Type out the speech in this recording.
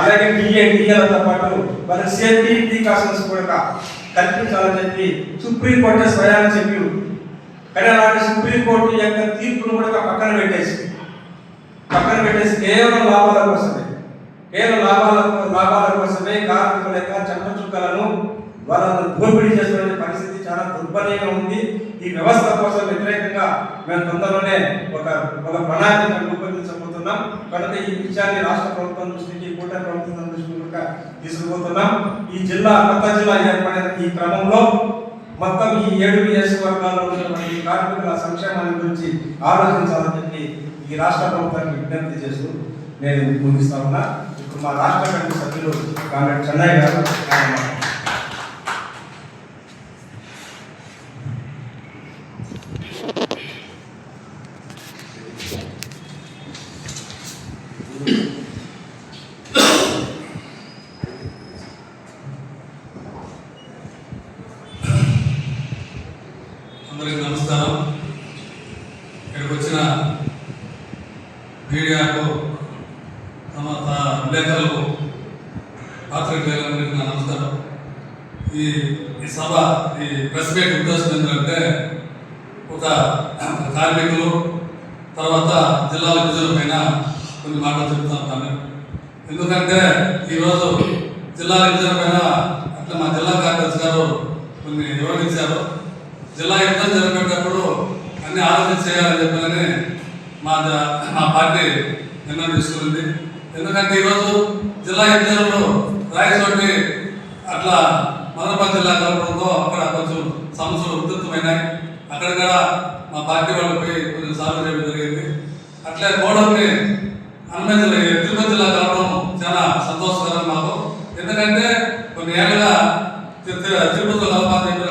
అలాగే డిఏలతో పాటు వాళ్ళకి సేఫ్టీ ప్రికాషన్స్ కూడా కల్పించాలని చెప్పి సుప్రీంకోర్టు స్వయాన్ని చెప్పి, కానీ అలాంటి సుప్రీంకోర్టు యొక్క తీర్పును కూడా పక్కన పెట్టేసి కేవలం లాభాల కోసమే కార్మికుల యొక్క చెత్త చుక్కలను వాళ్ళను దోపిడీ చేస్తున్న పరిస్థితి చాలా దుర్బలంగా ఉంది. ఈ వ్యవస్థ కోసం వ్యతిరేకంగా మేము తొందరలోనే ఒక ప్రణాళిక రూపొందించబోతున్నాం. కనుక ఈ విషయాన్ని రాష్ట్ర ప్రభుత్వం దృష్టికి, కూటమి ప్రభుత్వం దృష్టికి తీసుకుపోతున్నాం. ఈ కొత్త జిల్లా ఏర్పడిన ఈ క్రమంలో మొత్తం ఈ 7 నియోజకవర్గాల్లో ఉన్నటువంటి కార్మికుల సంక్షేమాన్ని గురించి ఆలోచించాలని చెప్పి ఈ రాష్ట్ర ప్రభుత్వానికి విజ్ఞప్తి చేస్తూ నేను ముగిస్తా ఉన్నా. ఇప్పుడు మా రాష్ట్ర కమిటీ సభ్యులు కామ్రేడ్ చెన్నయ్య గారు అందరికీ నమస్కారం. ఇక్కడికి వచ్చిన మీడియాకు, విలేకరులకు, పాత్రికేయులందరికీ నా నమస్కారం. ఈ సభ, ఈ ప్రెస్ మీట్ ఉద్దేశం ఏంటంటే ఒక కార్మికులు తర్వాత జిల్లాల విభజన పైన కొన్ని మాటలు చెప్తాను. ఎందుకంటే ఈరోజు జిల్లాల విభజన పైన అట్లా మా జిల్లా కార్యదర్శి గారు కొన్ని వివరించారు. జిల్లా యుద్ధం జరిపేటప్పుడు అన్ని ఆలోచన చేయాలని చెప్పాలని మా పార్టీ నిర్ణయం తీసుకుంది. ఎందుకంటే ఈరోజు జిల్లా యుద్ధంలో రాయచోటి అట్లా మదనపల్లి జిల్లా కలపడంతో అక్కడ కొంచెం సమస్యలు ఉధృతమైనాయి. అక్కడ కూడా మా పార్టీ వాళ్ళు పోయి కొంచెం సాల్వ్ చేయడం జరిగింది. అట్లే కోడల్ని తిరుపతి జిల్లా కలపడం చాలా సంతోషకరం మాకు. ఎందుకంటే కొన్ని ఏళ్ళుగా తిరుపతిలో కలపాలని